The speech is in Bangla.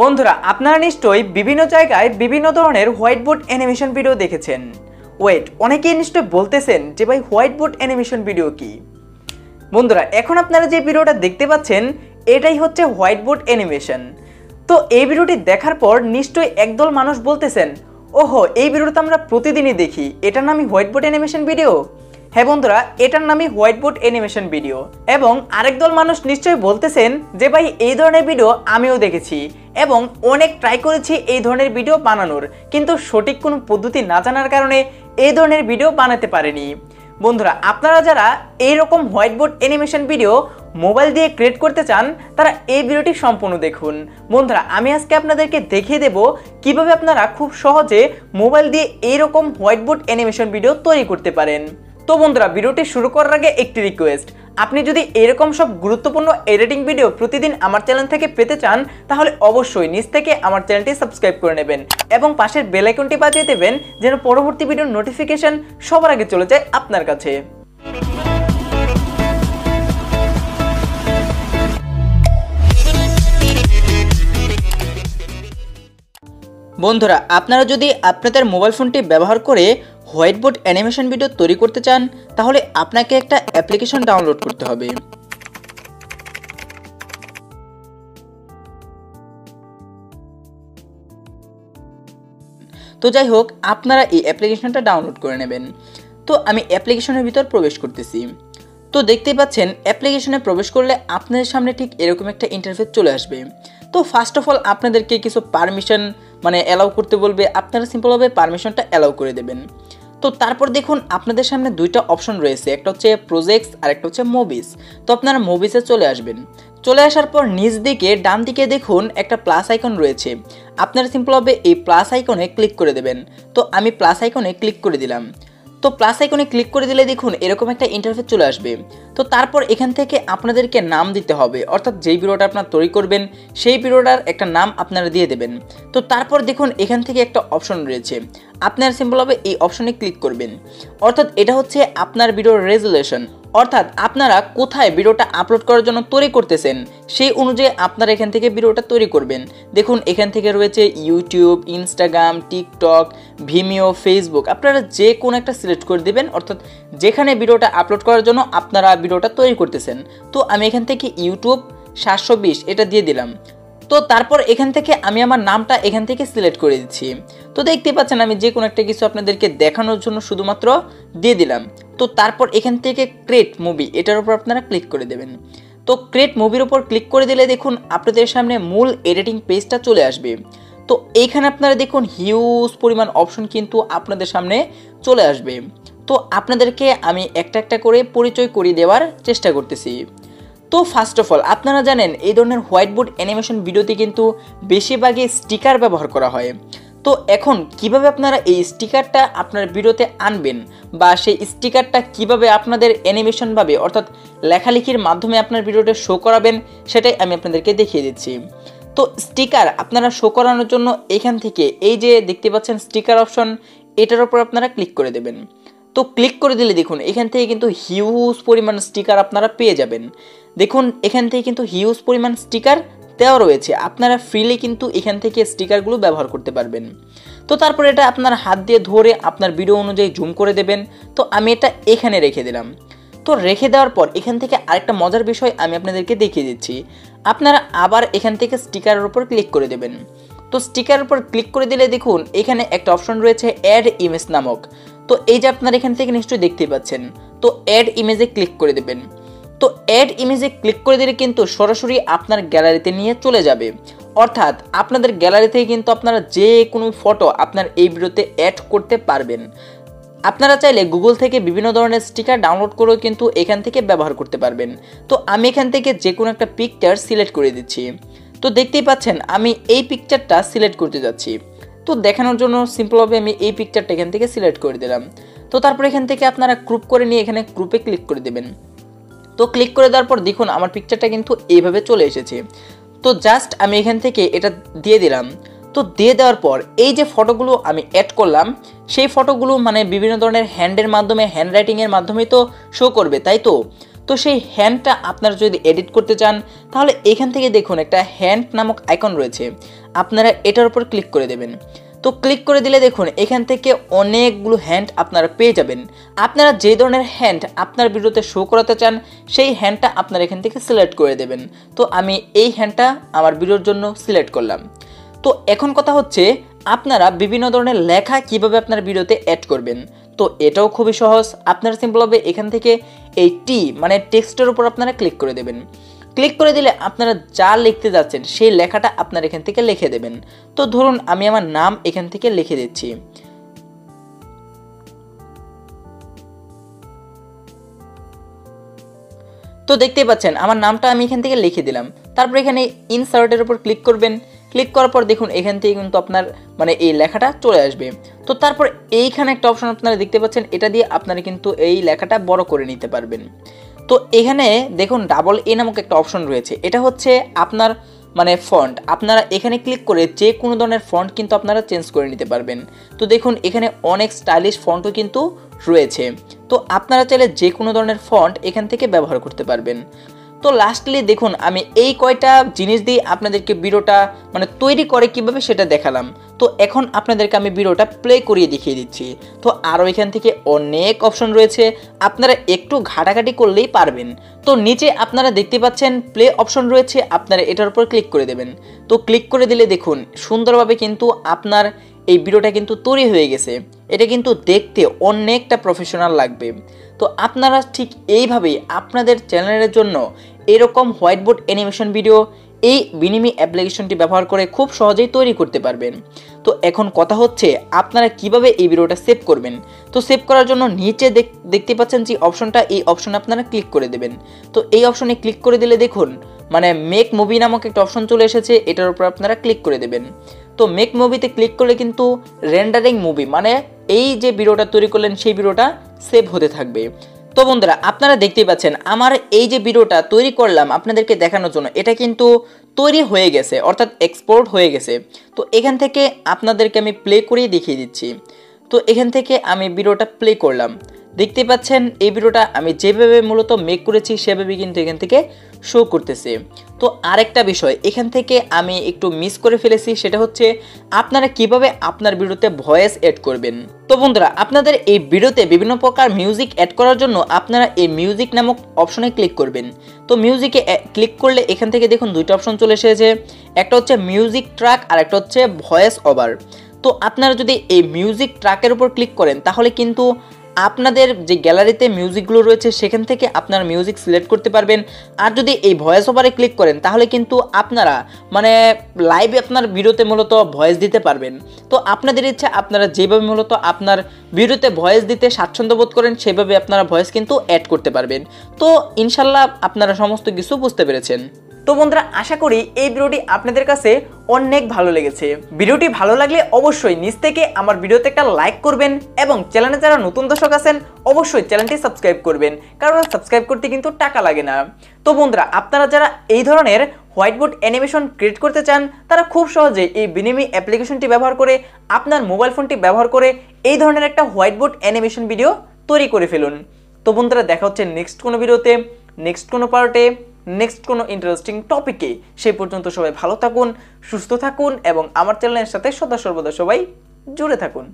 বন্ধুরা আপনারা নিশ্চয়ই বিভিন্ন জায়গায় বিভিন্ন ধরনের হোয়াইট বোর্ড অ্যানিমেশন ভিডিও দেখেছেন। ওয়েট, অনেকেই নিশ্চয়ই বলতেছেন যে ভাই হোয়াইট বোর্ড অ্যানিমেশন ভিডিও কি? বন্ধুরা এখন আপনারা যে ভিডিওটা দেখতে পাচ্ছেন এটাই হচ্ছে হোয়াইট বোর্ড অ্যানিমেশন। তো এই ভিডিওটি দেখার পর নিশ্চয়ই একদল মানুষ বলতেছেন, ওহো এই ভিডিওটা আমরা প্রতিদিনই দেখি, এটার নামই হোয়াইট বোর্ড অ্যানিমেশন ভিডিও। হ্যাঁ বন্ধুরা, এটার নামই হোয়াইট বোর্ড অ্যানিমেশন ভিডিও। এবং আরেক দল মানুষ নিশ্চয়ই বলতেছেন যে ভাই এই ধরনের ভিডিও আমিও দেখেছি এবং অনেক ট্রাই করেছি এই ধরনের ভিডিও বানানোর, কিন্তু সঠিক কোনো পদ্ধতি না জানার কারণে এই ধরনের ভিডিও বানাতে পারেনি। বন্ধুরা আপনারা যারা এইরকম white board animation video mobile দিয়ে ক্রিয়েট করতে চান তারা এই ভিডিওটি সম্পূর্ণ দেখুন। বন্ধুরা আমি আজকে আপনাদেরকে দেখিয়ে দেব কিভাবে আপনারা খুব সহজে মোবাইল দিয়ে এইরকম হোয়াইট বোর্ড অ্যানিমেশন ভিডিও তৈরি করতে পারেন। তো বন্ধুরা ভিডিওটি শুরু করার আগে একটি রিকোয়েস্ট, আপনি যদি এরকম সব গুরুত্বপূর্ণ এডিটিং ভিডিও প্রতিদিন আমার চ্যানেল থেকে পেতে চান তাহলে অবশ্যই নিচ থেকে আমার চ্যানেলটি সাবস্ক্রাইব করে নেবেন এবং পাশের বেল আইকনটি বাজিয়ে দেবেন যেন পরবর্তী ভিডিওর নোটিফিকেশন সবার আগে চলে যায় আপনার কাছে। বন্ধুরা আপনারা যদি আপনাদের মোবাইল ফোনটি ব্যবহার করে হোয়াইট বোর্ড অ্যানিমেশন ভিডিও তৈরি করতে চান তাহলে আপনাকে একটা অ্যাপ্লিকেশন ডাউনলোড করতে হবে। তো যাই হোক আপনারা এই অ্যাপ্লিকেশনটা ডাউনলোড করে নেবেন। তো আমি অ্যাপ্লিকেশনের ভিতর প্রবেশ করতেছি। তো দেখতেই পাচ্ছেন অ্যাপ্লিকেশনে প্রবেশ করলে আপনাদের সামনে ঠিক এরকম একটা ইন্টারফেস চলে আসবে। তো ফার্স্ট অফ অল আপনাদেরকে কিছু পারমিশন অ্যালাউ করতে বলবে, আপনারা সিম্পলভাবে পারমিশনটা অ্যালাউ করে দেবেন। তো তারপর দেখুন আপনাদের সামনে দুইটা অপশন রয়েছে, একটা হচ্ছে প্রজেক্টস আর একটা হচ্ছে মুভিস। তো আপনারা মুভিসে চলে আসবেন। চলে আসার পর নিচ দিকে ডান দিকে দেখুন একটা প্লাস আইকন রয়েছে, আপনারা সিম্পলভাবে এই প্লাস আইকনে ক্লিক করে দেবেন। তো আমি প্লাস আইকনে ক্লিক করে দিলাম। তো প্লাস আইকনে ক্লিক করে দিলে দেখুন এরকম একটা ইন্টারফেস চলে আসবে। তো তারপর এখান থেকে আপনাদেরকে নাম দিতে হবে, অর্থাৎ যেই ভিডিওটা আপনারা তৈরি করবেন সেই ভিডিওটার একটা নাম আপনারা দিয়ে দেবেন। তো তারপর দেখুন এখান থেকে একটা অপশন রয়েছে, আপনারা সিম্পলভাবে এই অপশনে ক্লিক করবেন। অর্থাৎ এটা হচ্ছে আপনার ভিডিওর রেজুলেশন, অর্থাৎ আপনারা কোথায় ভিডিওটা আপলোড করার জন্য তৈরি করতেছেন সেই অনুযায়ী আপনারা এখান থেকে ভিডিওটা তৈরি করবেন। দেখুন এখান থেকে রয়েছে YouTube, Instagram, TikTok, Vimeo, Facebook, আপনারা যে কোনো একটা সিলেক্ট করে দেবেন, অর্থাৎ যেখানে ভিডিওটা আপলোড করার জন্য আপনারা ভিডিওটা তৈরি করতেছেন। তো আমি এখান থেকে ইউটিউব 720 এটা দিয়ে দিলাম। তো তারপর এখান থেকে আমি আমার নামটা এখান থেকে সিলেক্ট করে দিচ্ছি। তো দেখতে পাচ্ছেন আমি যে কোনো একটা কিছু আপনাদেরকে দেখানোর জন্য শুধুমাত্র দিয়ে দিলাম। তো তারপর এখান থেকে ক্রিয়েট মুভি এটার উপর আপনারা ক্লিক করে দেবেন। তো ক্রিয়েট মুভির উপর ক্লিক করে দিলে দেখুন আপনাদের সামনে মূল এডিটিং পেজটা চলে আসবে। তো এইখানে আপনারা দেখুন হিউজ পরিমাণ অপশন কিন্তু আপনাদের সামনে চলে আসবে। তো আপনাদেরকে আমি একটা একটা করে পরিচয় করিয়ে দেওয়ার চেষ্টা করতেছি। তো ফার্স্ট অফ অল আপনারা জানেন এই ধরনের হোয়াইট বোর্ড অ্যানিমেশন ভিডিওতে কিন্তু বেশিরভাগই স্টিকার ব্যবহার করা হয়। তো এখন কিভাবে আপনারা এই স্টিকারটা আপনার ভিডিওতে আনবেন বা সেই স্টিকারটা কিভাবে আপনাদের অ্যানিমেশনভাবে অর্থাৎ লেখালেখির মাধ্যমে আপনার ভিডিওটা শো করাবেন সেটাই আমি আপনাদেরকে দেখিয়ে দিচ্ছি। তো স্টিকার আপনারা শো করানোর জন্য এখান থেকে এই যে দেখতে পাচ্ছেন স্টিকার অপশন এটার উপর আপনারা ক্লিক করে দেবেন। তো ক্লিক করে দিলে দেখুন এখান থেকে কিন্তু হিউজ পরিমাণ স্টিকার আপনারা পেয়ে যাবেন। দেখুন এখান থেকে কিন্তু হিউজ পরিমাণ স্টিকার দেওয়া রয়েছে, আপনারা ফ্রিলি কিন্তু এখান থেকে স্টিকারগুলো ব্যবহার করতে পারবেন। তো তারপর এটা আপনার হাত দিয়ে ধরে আপনার ভিডিও অনুযায়ী জুম করে দেবেন। তো আমি এটা এখানে রেখে দিলাম। তো রেখে দেওয়ার পর এখান থেকে আরেকটা মজার বিষয় আমি আপনাদেরকে দেখিয়ে দিচ্ছি, আপনারা আবার এখান থেকে স্টিকারের উপর ক্লিক করে দেবেন। তো স্টিকারের উপর ক্লিক করে দিলে দেখুন এখানে একটা অপশন রয়েছে অ্যাড ইমেজ নামক। তো এই যে আপনারা এখান থেকে নিশ্চয়ই দেখতেই পাচ্ছেন, তো অ্যাড ইমেজে ক্লিক করে দেবেন। তো অ্যাড ইমেজে ক্লিক করে দিলে কিন্তু সরাসরি আপনার গ্যালারিতে নিয়ে চলে যাবে, অর্থাৎ আপনাদের গ্যালারি থেকে কিন্তু আপনারা যে কোনো ফটো আপনার এই ভিডিওতে অ্যাড করতে পারবেন। আপনারা চাইলে গুগল থেকে বিভিন্ন ধরনের স্টিকার ডাউনলোড করেও কিন্তু এখান থেকে ব্যবহার করতে পারবেন। তো আমি এখান থেকে যে কোনো একটা পিকচার সিলেক্ট করে দিচ্ছি। তো দেখতেই পাচ্ছেন আমি এই পিকচারটা সিলেক্ট করতে যাচ্ছি। তো দেখানোর জন্য সিম্পলভাবে আমি এই পিকচারটা এখান থেকে সিলেক্ট করে দিলাম। তো তারপর এখান থেকে আপনারা গ্রুপ করে নিয়ে এখানে গ্রুপে ক্লিক করে দেবেন। তো ক্লিক করে দেওয়ার পর দেখুন আমার পিকচারটা কিন্তু এইভাবে চলে এসেছে। তো জাস্ট আমি এখান থেকে এটা দিয়ে দিলাম। তো দিয়ে দেওয়ার পর এই যে ফটোগুলো আমি অ্যাড করলাম সেই ফটোগুলো বিভিন্ন ধরনের হ্যান্ডের মাধ্যমে হ্যান্ড রাইটিংয়ের মাধ্যমে তো শো করবে, তাই তো। তো সেই হ্যান্ডটা আপনারা যদি এডিট করতে চান তাহলে এখান থেকে দেখুন একটা হ্যান্ড নামক আইকন রয়েছে, আপনারা এটার উপর ক্লিক করে দেবেন। তো ক্লিক করে দিলে দেখুন এখান থেকে অনেকগুলো হ্যান্ড আপনারা পেয়ে যাবেন। আপনারা যে ধরনের হ্যান্ড আপনার ভিডিওতে শো করাতে চান সেই হ্যান্ডটা আপনারা এখান থেকে সিলেক্ট করে দেবেন। তো আমি এই হ্যান্ডটা আমার ভিডিওর জন্য সিলেক্ট করলাম। তো এখন কথা হচ্ছে আপনারা বিভিন্ন ধরনের লেখা কিভাবে আপনার ভিডিওতে অ্যাড করবেন। তো এটাও খুবই সহজ। আপনারা সিম্পলভাবে এখান থেকে এই টি মানে টেক্সটের উপর আপনারা ক্লিক করে দেবেন। ক্লিক করে দিলে আপনারা যা লিখতে যাচ্ছেন সেই লেখাটা আপনারা এখান থেকে লিখে দেবেন। তো ধরুন আমি আমার নাম এখান থেকে লিখে দিচ্ছি। তো দেখতেই পাচ্ছেন আমার নামটা আমি এখান থেকে লিখে দিলাম। তারপর এখানে ইনসার্টের উপর ক্লিক করবেন। ক্লিক করার পর দেখুন এখান থেকে কিন্তু আপনার মানে এই লেখাটা চলে আসবে। তো তারপর এইখানে একটা অপশন আপনারা দেখতে পাচ্ছেন, এটা দিয়ে আপনারা কিন্তু এই লেখাটা বড় করে নিতে পারবেন। তো এখানে দেখুন ডাবল এ নামক একটা অপশন রয়েছে, এটা হচ্ছে আপনার মানে ফন্ট। আপনারা এখানে ক্লিক করে যে কোনো ধরনের ফন্ট কিন্তু আপনারা চেঞ্জ করে নিতে পারবেন। তো দেখুন এখানে অনেক স্টাইলিশ ফন্টও কিন্তু রয়েছে। তো আপনারা চাইলে যে কোনো ধরনের ফন্ট এখান থেকে ব্যবহার করতে পারবেন। তো লাস্টলি দেখুন আমি এই কয়টা জিনিস দিয়ে আপনাদেরকে ভিডিওটা মানে তৈরি করে কিভাবে সেটা দেখালাম। তো এখন আপনাদেরকে আমি ভিডিওটা প্লে করিয়ে দেখিয়ে দিচ্ছি। তো আরও এখান থেকে অনেক অপশন রয়েছে, আপনারা একটু ঘাটাঘাটি করলেই পারবেন। তো নিচে আপনারা দেখতে পাচ্ছেন প্লে অপশন রয়েছে, আপনারা এটার উপর ক্লিক করে দেবেন। তো ক্লিক করে দিলে দেখুন সুন্দরভাবে কিন্তু আপনার এই ভিডিওটা কিন্তু তৈরি হয়ে গেছে। এটা কিন্তু দেখতে অনেকটা প্রফেশনাল লাগবে। তো আপনারা ঠিক এইভাবেই আপনাদের চ্যানেলের জন্য এরকম হোয়াইটবোর্ড অ্যানিমেশন ভিডিও এই বিনিমি অ্যাপ্লিকেশনটি ব্যবহার করে খুব সহজেই তৈরি করতে পারবেন। তো এখন কথা হচ্ছে আপনারা কিভাবে এই ভিডিওটা সেভ করবেন। তো সেভ করার জন্য নিচে দেখতে পাচ্ছেন যে অপশনটা, এই অপশনে আপনারা ক্লিক করে দেবেন। তো এই অপশনে ক্লিক করে দিলে দেখুন মানে মেক মুভি নামক একটা অপশন চলে এসেছে, এটার উপর আপনারা ক্লিক করে দেবেন। তো মেক মুভিতে ক্লিক করলে কিন্তু রেন্ডারিং মুভি মানে এই যে ভিডিওটা তৈরি করলেন সেই ভিডিওটা সেভ হতে থাকবে। তো বন্ধুরা আপনারা দেখতেই পাচ্ছেন আমার এই যে ভিডিওটা তৈরি করলাম আপনাদেরকে দেখানোর জন্য, এটা কিন্তু তৈরি হয়ে গেছে অর্থাৎ এক্সপোর্ট হয়ে গেছে। তো এখান থেকে আপনাদেরকে আমি প্লে করিয়ে দেখিয়ে দিচ্ছি। তো এখান থেকে আমি ভিডিওটা প্লে করলাম, দেখতে পাচ্ছেন এই ভিডিওটা আমি যেভাবে মূলত মেক করেছি সেভাবে কিন্তু এখান থেকে শো করতেছে। তো আরেকটা বিষয় এখান থেকে আমি একটু মিস করে ফেলেছি, সেটা হচ্ছে আপনারা কিভাবে আপনার ভিডিওতে ভয়েস অ্যাড করবেন। তো বন্ধুরা আপনাদের এই ভিডিওতে বিভিন্ন প্রকার মিউজিক অ্যাড করার জন্য আপনারা এই মিউজিক নামক অপশনে ক্লিক করবেন। তো মিউজিকে ক্লিক করলে এখান থেকে দেখুন দুইটা অপশন চলে এসেছে, একটা হচ্ছে মিউজিক ট্র্যাক আর একটা হচ্ছে ভয়েস ওভার। তো আপনারা যদি এই মিউজিক ট্র্যাকের উপর ক্লিক করেন তাহলে কিন্তু আপনাদের যে গ্যালারিতে মিউজিকগুলো রয়েছে সেখান থেকে আপনারা মিউজিক সিলেক্ট করতে পারবেন। আর যদি এই ভয়েস ওভারে ক্লিক করেন তাহলে কিন্তু আপনারা মানে লাইভে আপনার ভিডিওতে মূলত ভয়েস দিতে পারবেন। তো আপনাদের ইচ্ছা আপনারা যেভাবে মূলত আপনার ভিডিওতে ভয়েস দিতে স্বাচ্ছন্দ্য বোধ করেন সেভাবে আপনারা ভয়েস কিন্তু অ্যাড করতে পারবেন। তো ইনশাল্লাহ আপনারা সমস্ত কিছু বুঝতে পেরেছেন। তো বন্ধুরা আশা করি এই ভিডিওটি আপনাদের কাছে অনেক ভালো লেগেছে। ভিডিওটি ভালো লাগলে অবশ্যই নিচ থেকে আমার ভিডিওতে একটা লাইক করবেন এবং চ্যানেলে যারা নতুন দর্শক আছেন অবশ্যই চ্যানেলটি সাবস্ক্রাইব করবেন, কারণ সাবস্ক্রাইব করতে কিন্তু টাকা লাগে না। তো বন্ধুরা আপনারা যারা এই ধরনের হোয়াইটবোর্ড অ্যানিমেশন ক্রিয়েট করতে চান তারা খুব সহজে এই বিনিমি অ্যাপ্লিকেশনটি ব্যবহার করে আপনার মোবাইল ফোনটি ব্যবহার করে এই ধরনের একটা হোয়াইটবোর্ড অ্যানিমেশন ভিডিও তৈরি করে ফেলুন। তো বন্ধুরা দেখা হচ্ছে নেক্সট কোনো ভিডিওতে, নেক্সট কোনো পার্টে, নেক্সট কোনো ইন্টারেস্টিং টপিকে। সেই পর্যন্ত সবাই ভালো থাকুন, সুস্থ থাকুন এবং আমার চ্যানেলের সাথে সদা সর্বদা সবাই জুড়ে থাকুন।